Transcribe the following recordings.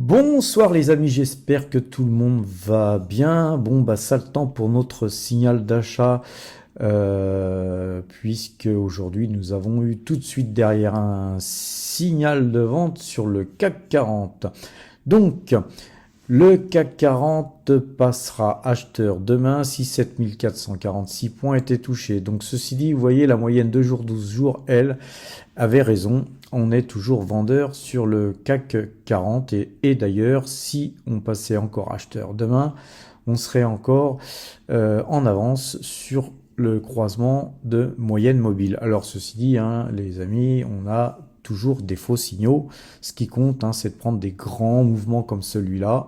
Bonsoir les amis, j'espère que tout le monde va bien. Bon, bah ça le temps pour notre signal d'achat, puisque aujourd'hui nous avons eu tout de suite derrière un signal de vente sur le CAC 40. Donc, le CAC 40 passera acheteur demain si 7446 points étaient touchés. Donc ceci dit, vous voyez la moyenne 2 jours, 12 jours, elle avait raison. On est toujours vendeur sur le CAC 40 et d'ailleurs si on passait encore acheteur demain, on serait encore en avance sur le croisement de moyenne mobile. Alors ceci dit, hein, les amis, on a toujours des faux signaux. Ce qui compte, hein, c'est de prendre des grands mouvements comme celui-là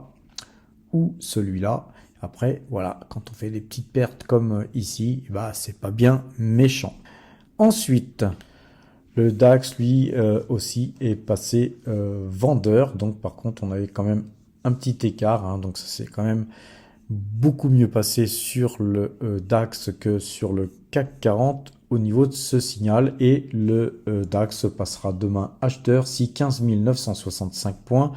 ou celui-là. Après, voilà, quand on fait des petites pertes comme ici, bah c'est pas bien méchant. Ensuite, le DAX, lui aussi, est passé vendeur. Donc, par contre, on avait quand même un petit écart. Hein, donc, ça s'est quand même beaucoup mieux passé sur le DAX que sur le CAC 40 au niveau de ce signal. Et le DAX passera demain acheteur si 15 965 points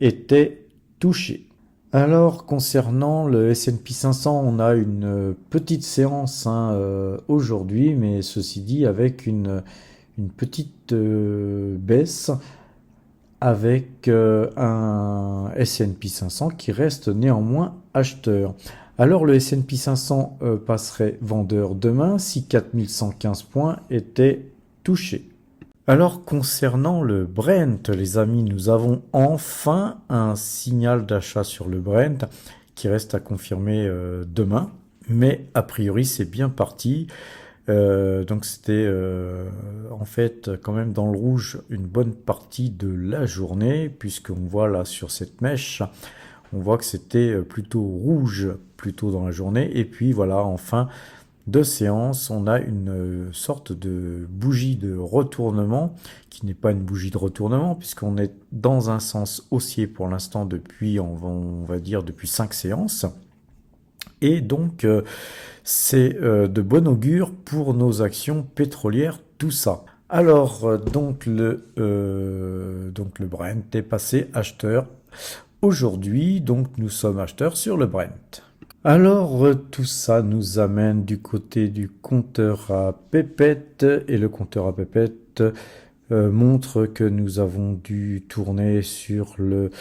étaient touchés. Alors, concernant le S&P 500, on a une petite séance aujourd'hui, mais ceci dit, avec une petite baisse, avec un S&P 500 qui reste néanmoins acheteur. Alors, le S&P 500 passerait vendeur demain si 4115 points étaient touchés. Alors concernant le Brent, les amis, nous avons enfin un signal d'achat sur le Brent qui reste à confirmer demain. Mais a priori c'est bien parti. Donc c'était en fait quand même dans le rouge une bonne partie de la journée, puisqu'on voit là sur cette mèche, on voit que c'était plutôt rouge plutôt dans la journée. Et puis voilà, enfin de séance, on a une sorte de bougie de retournement qui n'est pas une bougie de retournement puisqu'on est dans un sens haussier pour l'instant depuis, on va dire, depuis 5 séances. Et donc, c'est de bon augure pour nos actions pétrolières, tout ça. Alors, donc le Brent est passé acheteur aujourd'hui, donc nous sommes acheteurs sur le Brent. Alors, tout ça nous amène du côté du compteur à pépettes, et le compteur à pépettes montre que nous avons dû tourner sur le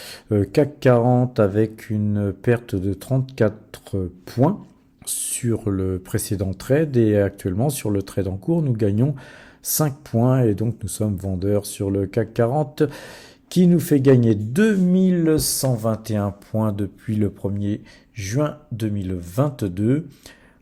CAC 40 avec une perte de 34 points sur le précédent trade, et actuellement sur le trade en cours nous gagnons 5 points, et donc nous sommes vendeurs sur le CAC 40 qui nous fait gagner 2121 points depuis le 1er juin 2022.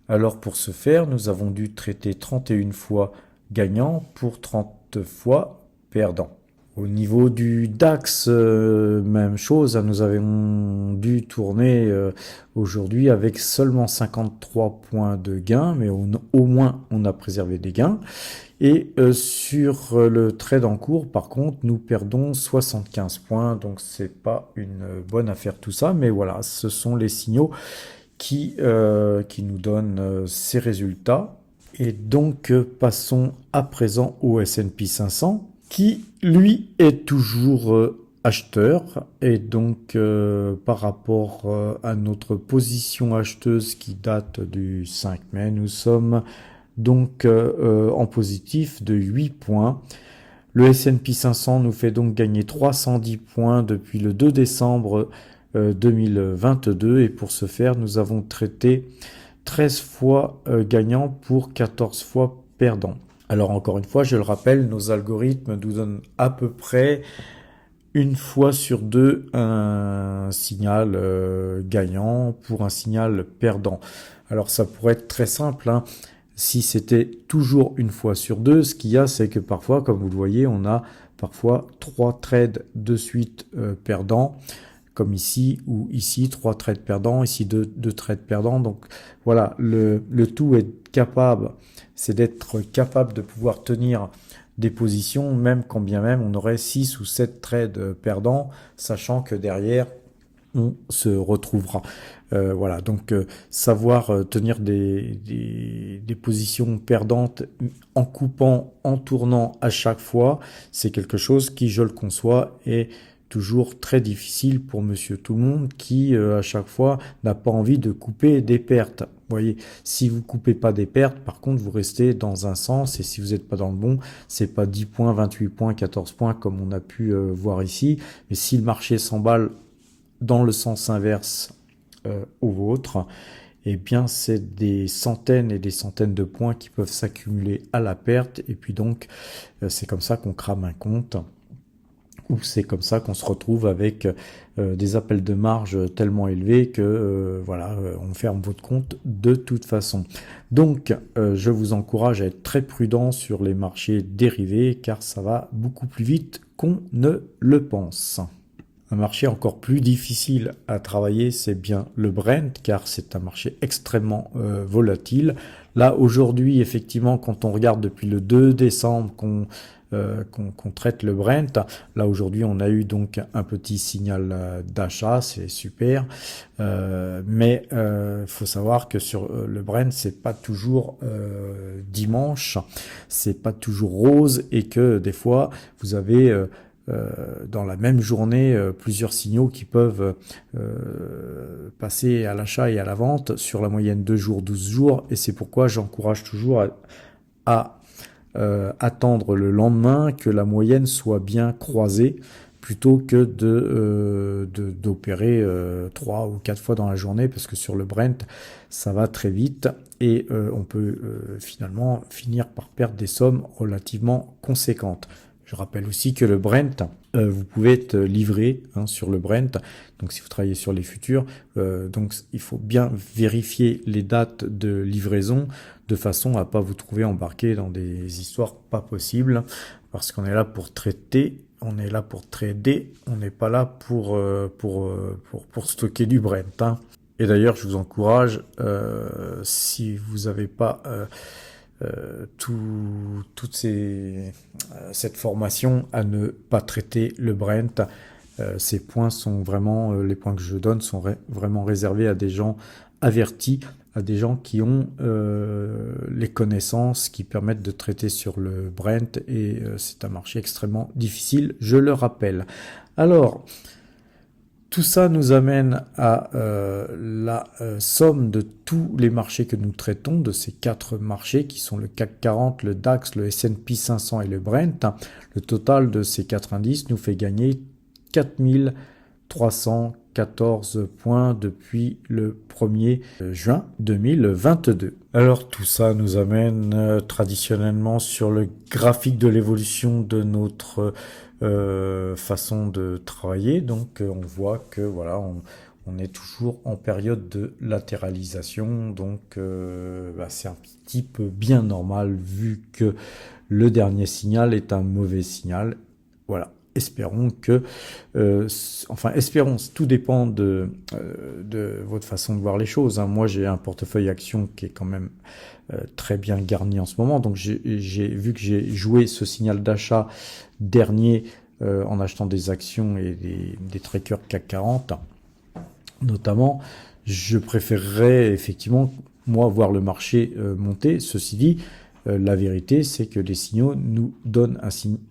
Alors pour ce faire, nous avons dû traiter 31 fois gagnant pour 30 fois perdant. Au niveau du DAX, même chose, hein, nous avons dû tourner aujourd'hui avec seulement 53 points de gain, mais au moins on a préservé des gains. Et sur le trade en cours, par contre, nous perdons 75 points, donc c'est pas une bonne affaire tout ça, mais voilà, ce sont les signaux qui nous donnent ces résultats. Et donc, passons à présent au S&P 500, qui, lui, est toujours acheteur. Et donc, par rapport à notre position acheteuse qui date du 5 mai, nous sommes donc en positif de 8 points. Le S&P 500 nous fait donc gagner 310 points depuis le 2 décembre 2022, et pour ce faire, nous avons traité 13 fois gagnant pour 14 fois perdant. Alors encore une fois, je le rappelle, nos algorithmes nous donnent à peu près une fois sur deux un signal gagnant pour un signal perdant. Alors ça pourrait être très simple, hein. Si c'était toujours une fois sur deux, ce qu'il y a, c'est que parfois, comme vous le voyez, on a parfois 3 trades de suite perdants, comme ici, ou ici, 3 trades perdants, ici 2 trades perdants. Donc voilà, le tout est capable, c'est d'être capable de pouvoir tenir des positions, même quand bien même on aurait 6 ou 7 trades perdants, sachant que derrière, on se retrouvera. Voilà, donc savoir tenir des positions perdantes en coupant, en tournant à chaque fois, c'est quelque chose qui, je le conçois, est toujours très difficile pour monsieur tout le monde qui, à chaque fois, n'a pas envie de couper des pertes. Vous voyez, si vous coupez pas des pertes, par contre, vous restez dans un sens, et si vous n'êtes pas dans le bon, c'est pas 10 points, 28 points, 14 points, comme on a pu voir ici. Mais si le marché s'emballe dans le sens inverse au vôtre, eh bien, c'est des centaines et des centaines de points qui peuvent s'accumuler à la perte, et puis donc, c'est comme ça qu'on crame un compte, ou c'est comme ça qu'on se retrouve avec des appels de marge tellement élevés que voilà, on ferme votre compte de toute façon. Donc, je vous encourage à être très prudent sur les marchés dérivés, car ça va beaucoup plus vite qu'on ne le pense. Un marché encore plus difficile à travailler, c'est bien le Brent, car c'est un marché extrêmement volatile. Là, aujourd'hui, effectivement, quand on regarde depuis le 2 décembre qu'on traite le Brent, là aujourd'hui, on a eu donc un petit signal d'achat, c'est super. Mais faut savoir que sur le Brent, c'est pas toujours dimanche, c'est pas toujours rose, et que des fois, vous avez dans la même journée plusieurs signaux qui peuvent passer à l'achat et à la vente sur la moyenne 2 jours, 12 jours, et c'est pourquoi j'encourage toujours à attendre le lendemain que la moyenne soit bien croisée plutôt que d'opérer 3 ou 4 fois dans la journée, parce que sur le Brent ça va très vite et on peut finalement finir par perdre des sommes relativement conséquentes. Je rappelle aussi que le Brent, vous pouvez être livré sur le Brent, donc si vous travaillez sur les futurs, donc il faut bien vérifier les dates de livraison de façon à pas vous trouver embarqué dans des histoires pas possibles, parce qu'on est là pour traiter, on est là pour trader, on n'est pas là pour stocker du Brent. Et d'ailleurs, je vous encourage, si vous n'avez pas cette formation, à ne pas traiter le Brent. Ces points sont vraiment, les points que je donne sont vraiment réservés à des gens avertis, à des gens qui ont les connaissances qui permettent de traiter sur le Brent, et c'est un marché extrêmement difficile, je le rappelle. Alors, tout ça nous amène à la somme de tous les marchés que nous traitons, de ces 4 marchés qui sont le CAC 40, le DAX, le S&P 500 et le Brent. Le total de ces 4 indices nous fait gagner 4314 points depuis le 1er juin 2022. Alors tout ça nous amène traditionnellement sur le graphique de l'évolution de notre façon de travailler. Donc on voit que voilà, on est toujours en période de latéralisation, donc c'est un petit peu bien normal vu que le dernier signal est un mauvais signal. Voilà, espérons que espérons, tout dépend de votre façon de voir les choses. Moi j'ai un portefeuille action qui est quand même très bien garni en ce moment, donc j'ai vu que j'ai joué ce signal d'achat dernier en achetant des actions et des trackers CAC 40 notamment. Je préférerais effectivement moi voir le marché monter. Ceci dit, la vérité c'est que les signaux nous donnent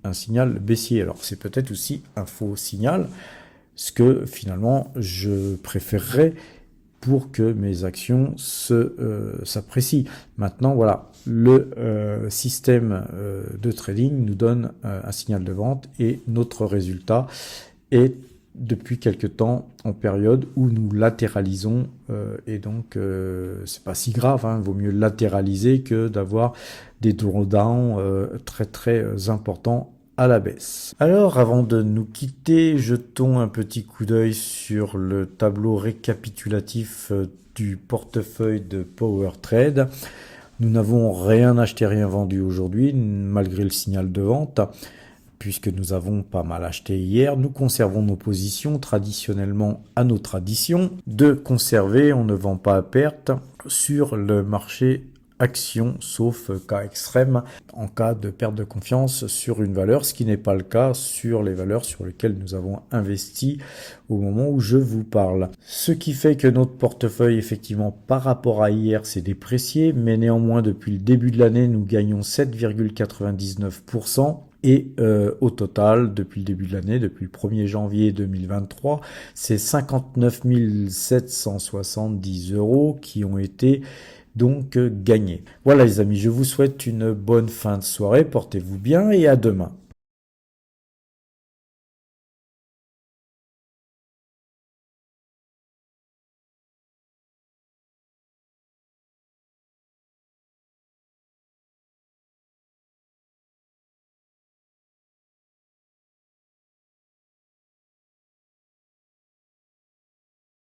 un signal baissier. Alors c'est peut-être aussi un faux signal, ce que finalement je préférerais pour que mes actions s'apprécient. Maintenant, voilà, le système de trading nous donne un signal de vente, et notre résultat est depuis quelque temps en période où nous latéralisons, et donc c'est pas si grave, vaut mieux latéraliser que d'avoir des drawdowns très très importants à la baisse. Alors avant de nous quitter, jetons un petit coup d'œil sur le tableau récapitulatif du portefeuille de PowerTrade. Nous n'avons rien acheté, rien vendu aujourd'hui, malgré le signal de vente, puisque nous avons pas mal acheté hier. Nous conservons nos positions traditionnellement à nos traditions de conserver, on ne vend pas à perte. Sur le marché action, sauf cas extrême, en cas de perte de confiance sur une valeur, ce qui n'est pas le cas sur les valeurs sur lesquelles nous avons investi au moment où je vous parle. Ce qui fait que notre portefeuille, effectivement, par rapport à hier, s'est déprécié, mais néanmoins, depuis le début de l'année, nous gagnons 7,99%. Et au total, depuis le début de l'année, depuis le 1er janvier 2023, c'est 59 770 € qui ont été donc gagnés. Voilà les amis, je vous souhaite une bonne fin de soirée, portez-vous bien et à demain.